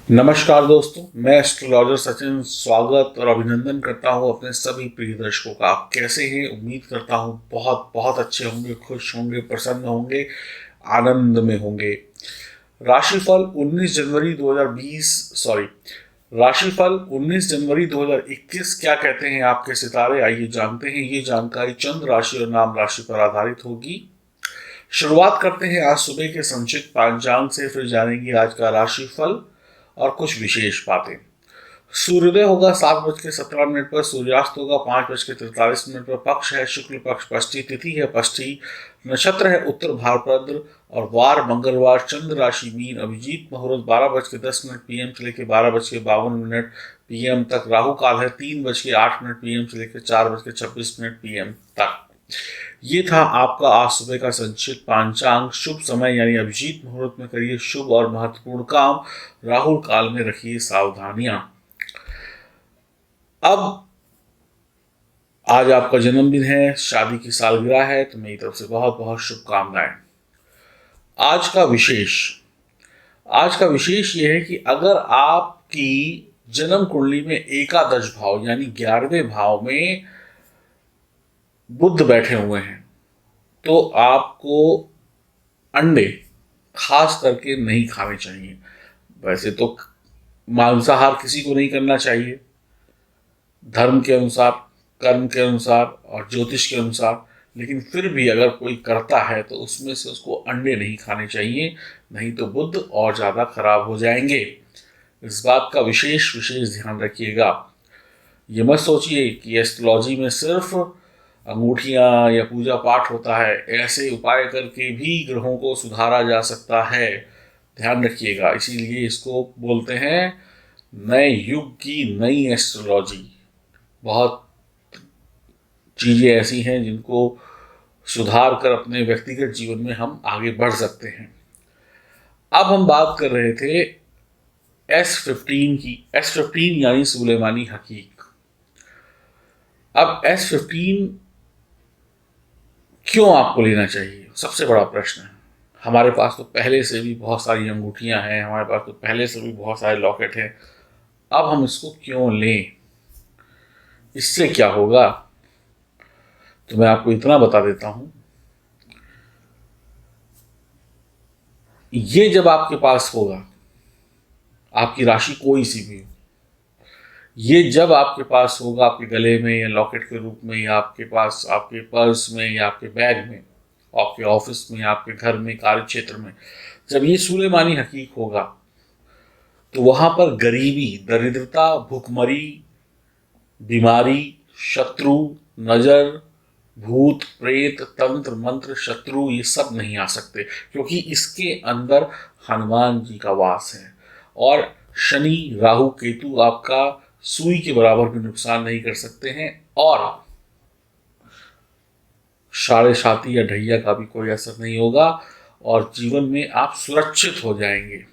नमस्कार दोस्तों, मैं एस्ट्रोलॉजर सचिन स्वागत और अभिनंदन करता हूं अपने सभी प्रिय दर्शकों का। आप कैसे हैं? उम्मीद करता हूं बहुत बहुत अच्छे होंगे, खुश होंगे, प्रसन्न होंगे, आनंद में होंगे। राशिफल 19 जनवरी 2020 सॉरी राशिफल 19 जनवरी 2021 क्या कहते हैं आपके सितारे, आइए जानते हैं। ये जानकारी चंद्र राशि और नाम राशि पर आधारित होगी। शुरुआत करते हैं आज सुबह के संक्षिप्त पांचांग से, फिर जानेंगे आज का राशिफल और कुछ विशेष बातें। सूर्योदय होगा 7:17 पर, सूर्यास्त होगा 5:43 पर। पक्ष है शुक्ल पक्ष, षष्ठी तिथि है षष्ठी, नक्षत्र है उत्तर भाद्रपद और वार मंगलवार। चंद्र राशि मीन, अभिजीत मुहूर्त 12:10 PM से लेकर 12:52 PM तक। राहु काल है 3:08 PM से लेकर 4:26 PM तक। ये था आपका आज सुबह का संक्षिप्त पांचांग। शुभ समय यानी अभिजीत मुहूर्त में करिए शुभ और महत्वपूर्ण काम, राहुल काल में रखिए सावधानियां। अब आज आपका जन्मदिन है, शादी की सालगिरह है, तो मेरी तरफ से बहुत बहुत शुभकामनाएं। आज का विशेष आज का विशेष ये है कि अगर आपकी जन्म कुंडली में एकादश भाव यानी 11वें भाव में बुध बैठे हुए हैं तो आपको अंडे खास करके नहीं खाने चाहिए। वैसे तो मांसाहार किसी को नहीं करना चाहिए, धर्म के अनुसार, कर्म के अनुसार और ज्योतिष के अनुसार, लेकिन फिर भी अगर कोई करता है तो उसमें से उसको अंडे नहीं खाने चाहिए, नहीं तो बुध और ज़्यादा खराब हो जाएंगे। इस बात का विशेष विशेष ध्यान रखिएगा। ये मत सोचिए कि एस्ट्रोलॉजी में सिर्फ अंगूठियां या पूजा पाठ होता है, ऐसे उपाय करके भी ग्रहों को सुधारा जा सकता है। ध्यान रखिएगा, इसीलिए इसको बोलते हैं नए युग की नई एस्ट्रोलॉजी। बहुत चीज़ें ऐसी हैं जिनको सुधार कर अपने व्यक्तिगत जीवन में हम आगे बढ़ सकते हैं। अब हम बात कर रहे थे S15 की। S15 यानी सुलेमानी हकीक। अब S15 क्यों आपको लेना चाहिए, सबसे बड़ा प्रश्न है। हमारे पास तो पहले से भी बहुत सारी अंगूठियां हैं, हमारे पास तो पहले से भी बहुत सारे लॉकेट हैं, अब हम इसको क्यों लें, इससे क्या होगा? तो मैं आपको इतना बता देता हूं, ये जब आपके पास होगा, आपकी राशि कोई सी भी हो, ये जब आपके पास होगा, आपके गले में या लॉकेट के रूप में या आपके पास आपके पर्स में या आपके बैग में, आपके ऑफिस में, आपके घर में, कार्य क्षेत्र में, जब ये सुलेमानी हकीक होगा तो वहां पर गरीबी, दरिद्रता, भुखमरी, बीमारी, शत्रु, नजर, भूत प्रेत, तंत्र मंत्र, शत्रु, ये सब नहीं आ सकते, क्योंकि इसके अंदर हनुमान जी का वास है। और शनि, राहु, केतु आपका सुई के बराबर भी नुकसान नहीं कर सकते हैं, और साढ़े साती या ढैया का भी कोई असर नहीं होगा, और जीवन में आप सुरक्षित हो जाएंगे।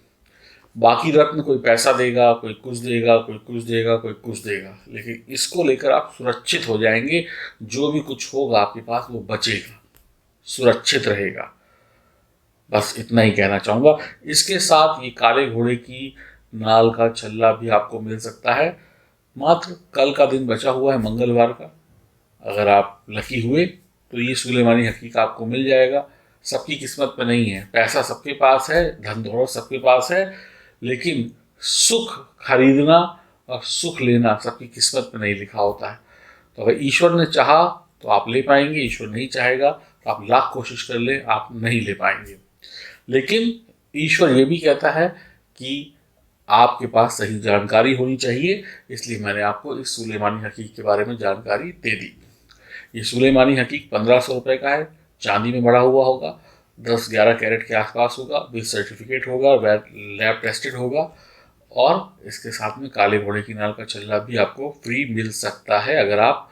बाकी रत्न कोई पैसा देगा, कोई कुछ देगा, कोई कुछ देगा, कोई कुछ देगा, लेकिन इसको लेकर आप सुरक्षित हो जाएंगे। जो भी कुछ होगा आपके पास वो बचेगा, सुरक्षित रहेगा। बस इतना ही कहना चाहूँगा। इसके साथ ये काले घोड़े की नाल का छल्ला भी आपको मिल सकता है। मात्र कल का दिन बचा हुआ है, मंगलवार का, अगर आप लकी हुए तो ये सुलेमानी हकीक आपको मिल जाएगा। सबकी किस्मत में नहीं है, पैसा सबके पास है, धन दौलत सबके पास है, लेकिन सुख खरीदना और सुख लेना सबकी किस्मत में नहीं लिखा होता है। तो अगर ईश्वर ने चाहा तो आप ले पाएंगे, ईश्वर नहीं चाहेगा तो आप लाख कोशिश कर ले, आप नहीं ले पाएंगे। लेकिन ईश्वर ये भी कहता है कि आपके पास सही जानकारी होनी चाहिए, इसलिए मैंने आपको इस सुलेमानी हकीक के बारे में जानकारी दे दी। ये सुलेमानी हकीक 1500 रुपये का है, चांदी में बड़ा हुआ होगा, 10-11 कैरेट के आसपास होगा, विद सर्टिफिकेट होगा, लैब टेस्टेड होगा, और इसके साथ में काले घोड़े की नाल का छल्ला भी आपको फ्री मिल सकता है अगर आप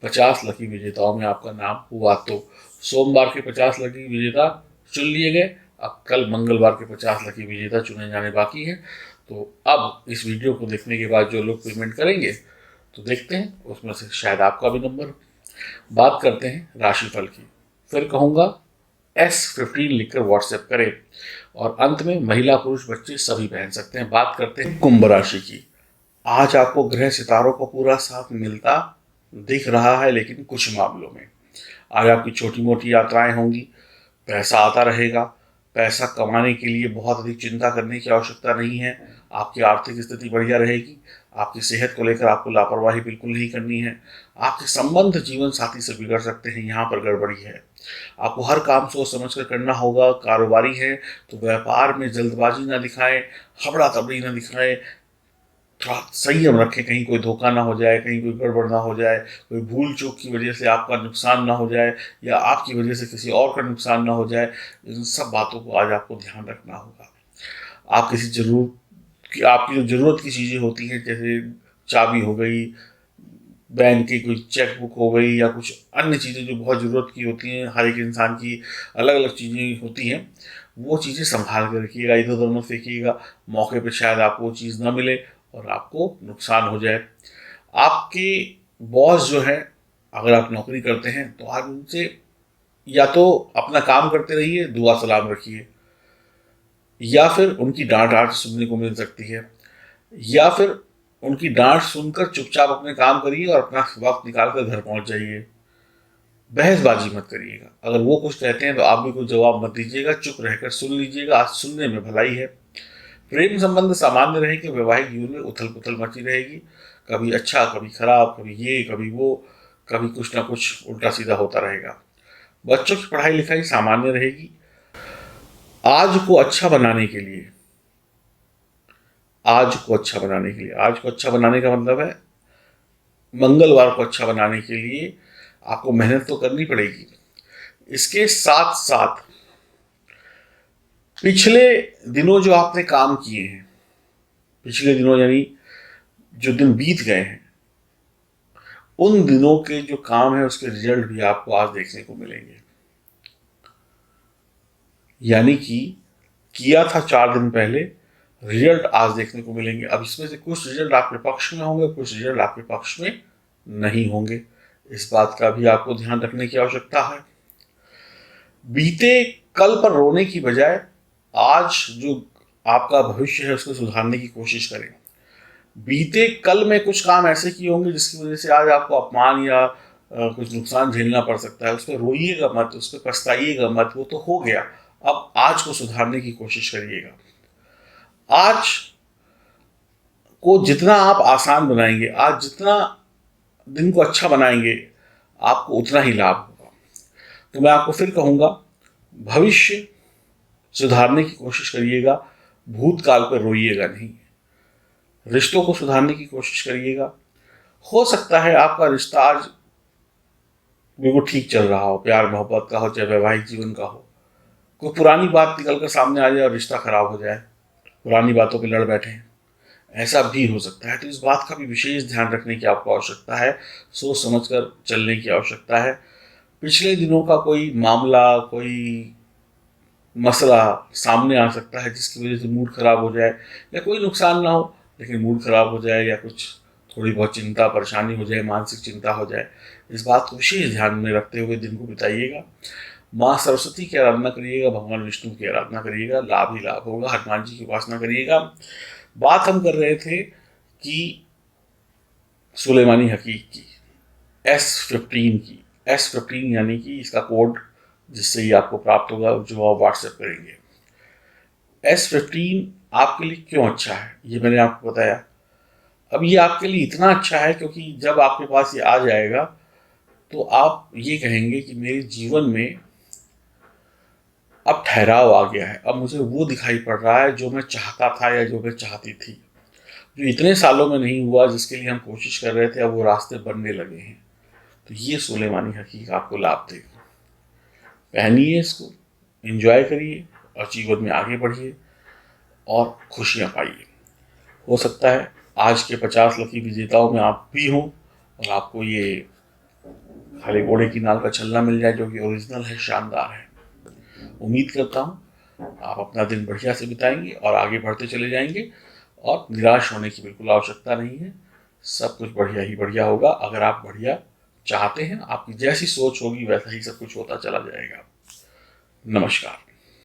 50 लकी विजेताओं में आपका नाम हुआ तो। सोमवार के 50 लकी विजेता चुन लिए गए, अब कल मंगलवार के 50 लकी विजेता चुने जाने बाकी हैं। तो अब इस वीडियो को देखने के बाद जो लोग पेमेंट करेंगे तो देखते हैं उसमें से शायद आपका भी नंबर हो। बात करते हैं राशिफल की, फिर कहूँगा S15 लिखकर व्हाट्सएप करें। और अंत में महिला पुरुष बच्चे सभी पहन सकते हैं। बात करते हैं कुंभ राशि की। आज आपको ग्रह सितारों का पूरा साथ मिलता दिख रहा है, लेकिन कुछ मामलों में आज आपकी छोटी मोटी यात्राएं होंगी, पैसा आता रहेगा। पैसा कमाने के लिए बहुत अधिक चिंता करने की आवश्यकता नहीं है। आपकी आर्थिक स्थिति बढ़िया रहेगी। आपकी सेहत को लेकर आपको लापरवाही बिल्कुल नहीं करनी है। आपके संबंध जीवन साथी से बिगड़ सकते हैं, यहाँ पर गड़बड़ी है। आपको हर काम सोच समझ कर करना होगा। कारोबारी है तो व्यापार में जल्दबाजी ना दिखाएं, हबड़ा तबड़ी ना दिखाएं। थोड़ा संयम रखें, कहीं कोई धोखा ना हो जाए, कहीं कोई गड़बड़ ना हो जाए, कोई भूल चूक की वजह से आपका नुकसान ना हो जाए या आपकी वजह से किसी और का नुकसान ना हो जाए। इन सब बातों को आज आपको ध्यान रखना होगा। आप किसी आपकी जो ज़रूरत की चीज़ें होती हैं, जैसे चाबी हो गई, बैंक की कोई चेक बुक हो गई या कुछ अन्य चीज़ें जो बहुत ज़रूरत की होती हैं, हर एक इंसान की अलग अलग चीज़ें होती हैं, वो चीज़ें संभाल कर रखिएगा। इधर उधर मत फेंकिएगा, मौके पर शायद आपको वो चीज़ ना मिले और आपको नुकसान हो जाए। आपके बॉस जो है, अगर आप नौकरी करते हैं तो आप उनसे या तो अपना काम करते रहिए, दुआ सलाम रखिए, या फिर उनकी डांट आट सुनने को मिल सकती है, या फिर उनकी डांट सुनकर चुपचाप अपने काम करिए और अपना वक्त निकाल कर घर पहुंच जाइए। बहसबाजी मत करिएगा। अगर वो कुछ कहते हैं तो आप भी कुछ जवाब मत दीजिएगा, चुप रहकर सुन लीजिएगा। आज सुनने में भलाई है। प्रेम संबंध सामान्य रहेंगे। वैवाहिक जीवन में उथल पुथल मची रहेगी, कभी अच्छा कभी खराब, कभी ये कभी वो, कभी कुछ ना कुछ उल्टा सीधा होता रहेगा। बच्चों की पढ़ाई लिखाई सामान्य रहेगी। आज को अच्छा बनाने के लिए आज को अच्छा बनाने का मतलब है मंगलवार को अच्छा बनाने के लिए आपको मेहनत तो करनी पड़ेगी। इसके साथ साथ पिछले दिनों जो आपने काम किए हैं, पिछले दिनों यानी जो दिन बीत गए हैं, उन दिनों के जो काम है उसके रिजल्ट भी आपको आज देखने को मिलेंगे। यानी कि किया था 4 दिन पहले, रिजल्ट आज देखने को मिलेंगे। अब इसमें से कुछ रिजल्ट आपके पक्ष में होंगे, कुछ रिजल्ट आपके पक्ष में नहीं होंगे। इस बात का भी आपको ध्यान रखने की आवश्यकता है। बीते कल पर रोने की बजाय आज जो आपका भविष्य है उसको सुधारने की कोशिश करें। बीते कल में कुछ काम ऐसे किए होंगे जिसकी वजह से आज आपको अपमान या कुछ नुकसान झेलना पड़ सकता है। उस पर रोइएगा मत, उस पर पछताइएगा मत, वो तो हो गया। अब आज को सुधारने की कोशिश करिएगा। आज को जितना आप आसान बनाएंगे, आज जितना दिन को अच्छा बनाएंगे, आपको उतना ही लाभ होगा। तो मैं आपको फिर कहूँगा, भविष्य सुधारने की कोशिश करिएगा, भूतकाल पर रोइएगा नहीं। रिश्तों को सुधारने की कोशिश करिएगा। हो सकता है आपका रिश्ता आज बिल्कुल ठीक चल रहा हो, प्यार मोहब्बत का हो चाहे वैवाहिक जीवन का हो, कोई पुरानी बात निकल कर सामने आ जाए और रिश्ता खराब हो जाए, पुरानी बातों पे लड़ बैठे, ऐसा भी हो सकता है। तो इस बात का भी विशेष ध्यान रखने की आपको आवश्यकता है, सोच समझ कर चलने की आवश्यकता है। पिछले दिनों का कोई मामला, कोई मसला सामने आ सकता है जिसकी वजह से मूड खराब हो जाए, या कोई नुकसान ना हो लेकिन मूड खराब हो जाए, या कुछ थोड़ी बहुत चिंता परेशानी हो जाए, मानसिक चिंता हो जाए। इस बात को विशेष ध्यान में रखते हुए दिन को बिताइएगा। माँ सरस्वती की आराधना करिएगा, भगवान विष्णु की आराधना करिएगा, लाभ ही लाभ होगा। हनुमान जी की उपासना करिएगा। बात हम कर रहे थे कि सुलेमानी हकीक की, S15 की। S15 यानी कि इसका कोड जिससे ये आपको प्राप्त होगा, जो आप व्हाट्सएप करेंगे। S15 आपके लिए क्यों अच्छा है ये मैंने आपको बताया। अब ये आपके लिए इतना अच्छा है क्योंकि जब आपके पास ये आ जाएगा तो आप ये कहेंगे कि मेरे जीवन में अब ठहराव आ गया है, अब मुझे वो दिखाई पड़ रहा है जो मैं चाहता था या जो मैं चाहती थी, जो इतने सालों में नहीं हुआ, जिसके लिए हम कोशिश कर रहे थे, अब वो रास्ते बनने लगे हैं। तो ये सुलेमानी हकीक आपको लाभ देगा। पहनिए इसको, एंजॉय करिए और जीवन में आगे बढ़िए और खुशियाँ पाइए। हो सकता है आज के 50 लकी विजेताओं में आप भी हों और आपको ये खाली घोड़े की नाल का छल्ला मिल जाए जो कि ओरिजिनल है, शानदार है। उम्मीद करता हूँ आप अपना दिन बढ़िया से बिताएंगे और आगे बढ़ते चले जाएंगे और निराश होने की बिल्कुल आवश्यकता नहीं है। सब कुछ बढ़िया ही बढ़िया होगा। अगर आप बढ़िया चाहते हैं, आपकी जैसी सोच होगी वैसा ही सब कुछ होता चला जाएगा। नमस्कार।